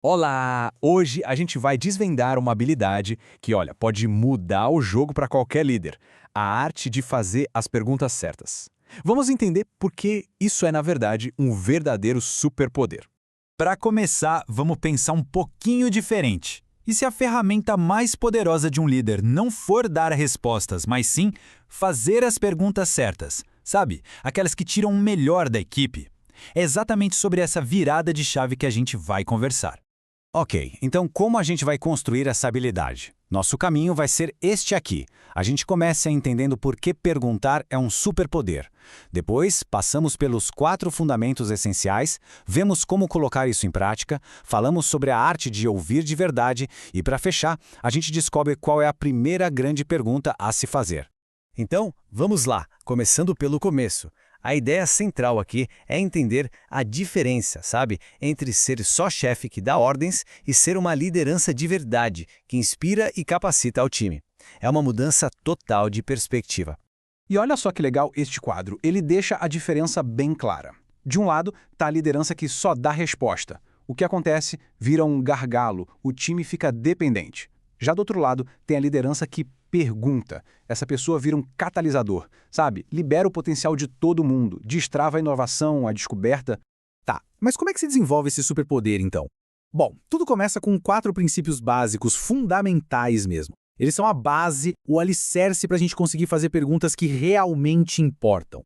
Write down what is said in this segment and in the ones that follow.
Olá! Hoje a gente vai desvendar uma habilidade que, olha, pode mudar o jogo para qualquer líder. A arte de fazer as perguntas certas. Vamos entender por que isso é, na verdade, um verdadeiro superpoder. Para começar, vamos pensar um pouquinho diferente. E se a ferramenta mais poderosa de um líder não for dar respostas, mas sim fazer as perguntas certas? Sabe? Aquelas que tiram o melhor da equipe. É exatamente sobre essa virada de chave que a gente vai conversar. Ok, então como a gente vai construir essa habilidade? Nosso caminho vai ser este aqui. A gente começa entendendo por que perguntar é um superpoder. Depois, passamos pelos 4 fundamentos essenciais, vemos como colocar isso em prática, falamos sobre a arte de ouvir de verdade e, para fechar, a gente descobre qual é a primeira grande pergunta a se fazer. Então, vamos lá, começando pelo começo. A ideia central aqui é entender a diferença, sabe, entre ser só chefe que dá ordens e ser uma liderança de verdade, que inspira e capacita o time. É uma mudança total de perspectiva. E olha só que legal este quadro, ele deixa a diferença bem clara. De um lado, está a liderança que só dá resposta. O que acontece? Vira um gargalo, o time fica dependente. Já do outro lado, tem a liderança que pergunta. Essa pessoa vira um catalisador, sabe? Libera o potencial de todo mundo, destrava a inovação, a descoberta. Tá, mas como é que se desenvolve esse superpoder, então? Bom, tudo começa com 4 princípios básicos, fundamentais mesmo. Eles são a base, o alicerce para a gente conseguir fazer perguntas que realmente importam.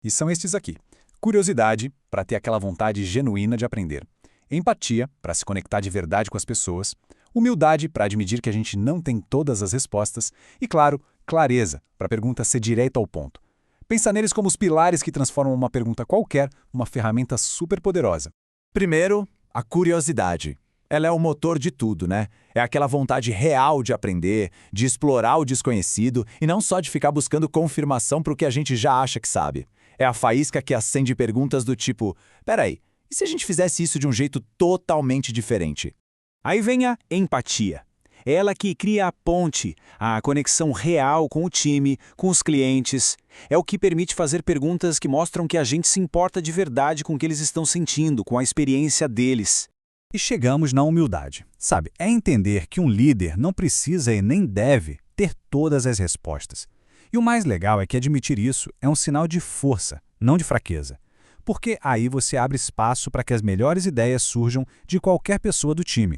E são estes aqui. Curiosidade, para ter aquela vontade genuína de aprender. Empatia, para se conectar de verdade com as pessoas. Humildade, para admitir que a gente não tem todas as respostas. E, claro, clareza, para a pergunta ser direta ao ponto. Pensa neles como os pilares que transformam uma pergunta qualquer numa ferramenta super poderosa. Primeiro, a curiosidade. Ela é o motor de tudo, né? É aquela vontade real de aprender, de explorar o desconhecido e não só de ficar buscando confirmação para o que a gente já acha que sabe. É a faísca que acende perguntas do tipo, peraí, e se a gente fizesse isso de um jeito totalmente diferente? Aí vem a empatia. Ela que cria a ponte, a conexão real com o time, com os clientes. É o que permite fazer perguntas que mostram que a gente se importa de verdade com o que eles estão sentindo, com a experiência deles. E chegamos na humildade. Sabe, é entender que um líder não precisa e nem deve ter todas as respostas. E o mais legal é que admitir isso é um sinal de força, não de fraqueza. Porque aí você abre espaço para que as melhores ideias surjam de qualquer pessoa do time.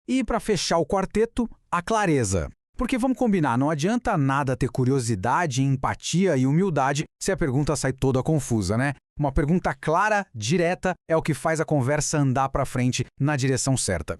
E para fechar o quarteto, a clareza. Porque vamos combinar, não adianta nada ter curiosidade, empatia e humildade se a pergunta sai toda confusa, né? Uma pergunta clara, direta, é o que faz a conversa andar para frente na direção certa.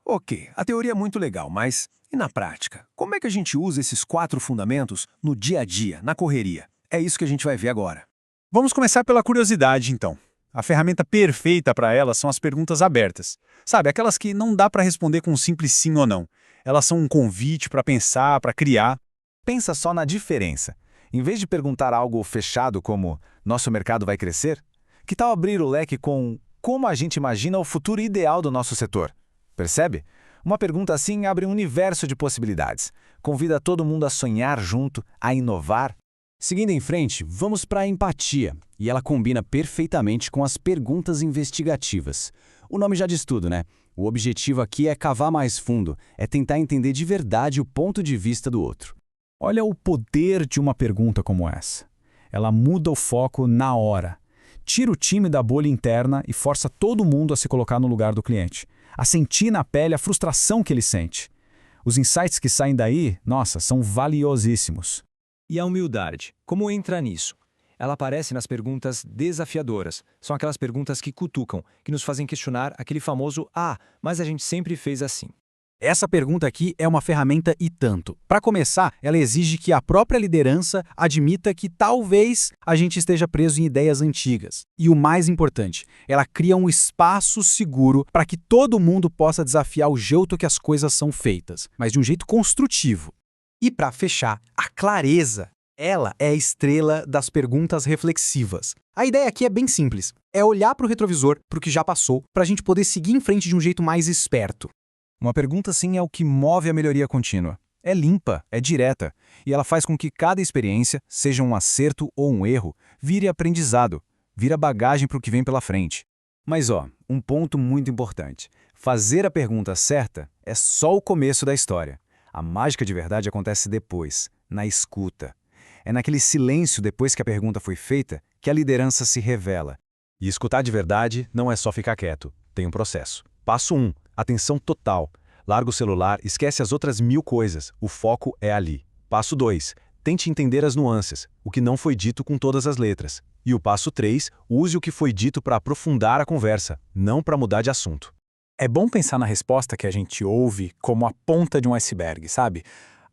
Ok, a teoria é muito legal, mas e na prática? Como é que a gente usa esses 4 fundamentos no dia a dia, na correria? É isso que a gente vai ver agora. Vamos começar pela curiosidade, então. A ferramenta perfeita para ela são as perguntas abertas. Sabe, aquelas que não dá para responder com um simples sim ou não. Elas são um convite para pensar, para criar. Pensa só na diferença. Em vez de perguntar algo fechado como nosso mercado vai crescer, que tal abrir o leque com como a gente imagina o futuro ideal do nosso setor? Percebe? Uma pergunta assim abre um universo de possibilidades. Convida todo mundo a sonhar junto, a inovar. Seguindo em frente, vamos para a empatia, e ela combina perfeitamente com as perguntas investigativas. O nome já diz tudo, né? O objetivo aqui é cavar mais fundo, é tentar entender de verdade o ponto de vista do outro. Olha o poder de uma pergunta como essa. Ela muda o foco na hora. Tira o time da bolha interna e força todo mundo a se colocar no lugar do cliente, a sentir na pele a frustração que ele sente. Os insights que saem daí, nossa, são valiosíssimos. E a humildade, como entra nisso? Ela aparece nas perguntas desafiadoras. São aquelas perguntas que cutucam, que nos fazem questionar aquele famoso "ah, mas a gente sempre fez assim". Essa pergunta aqui é uma ferramenta e tanto. Para começar, ela exige que a própria liderança admita que talvez a gente esteja preso em ideias antigas. E o mais importante, ela cria um espaço seguro para que todo mundo possa desafiar o jeito que as coisas são feitas, mas de um jeito construtivo. E para fechar, a clareza. Ela é a estrela das perguntas reflexivas. A ideia aqui é bem simples. É olhar para o retrovisor, para o que já passou, para a gente poder seguir em frente de um jeito mais esperto. Uma pergunta assim é o que move a melhoria contínua. É limpa, é direta, e ela faz com que cada experiência, seja um acerto ou um erro, vire aprendizado, vira bagagem para o que vem pela frente. Mas um ponto muito importante. Fazer a pergunta certa é só o começo da história. A mágica de verdade acontece depois, na escuta. É naquele silêncio depois que a pergunta foi feita que a liderança se revela. E escutar de verdade não é só ficar quieto, tem um processo. Passo 1, atenção total. Larga o celular, esquece as outras 1000 coisas, o foco é ali. Passo 2, tente entender as nuances, o que não foi dito com todas as letras. E o passo 3, use o que foi dito para aprofundar a conversa, não para mudar de assunto. É bom pensar na resposta que a gente ouve como a ponta de um iceberg, sabe?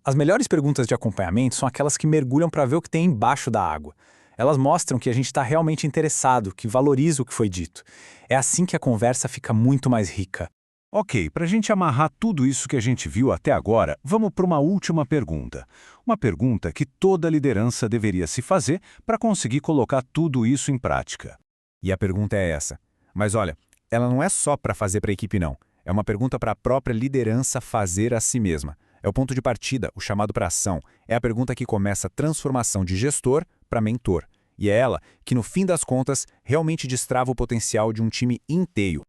As melhores perguntas de acompanhamento são aquelas que mergulham para ver o que tem embaixo da água. Elas mostram que a gente está realmente interessado, que valoriza o que foi dito. É assim que a conversa fica muito mais rica. Ok, para a gente amarrar tudo isso que a gente viu até agora, vamos para uma última pergunta. Uma pergunta que toda liderança deveria se fazer para conseguir colocar tudo isso em prática. E a pergunta é essa. Mas olha, ela não é só para fazer para a equipe não. É uma pergunta para a própria liderança fazer a si mesma. É o ponto de partida, o chamado para ação. É a pergunta que começa a transformação de gestor para mentor. E é ela que, no fim das contas, realmente destrava o potencial de um time inteiro.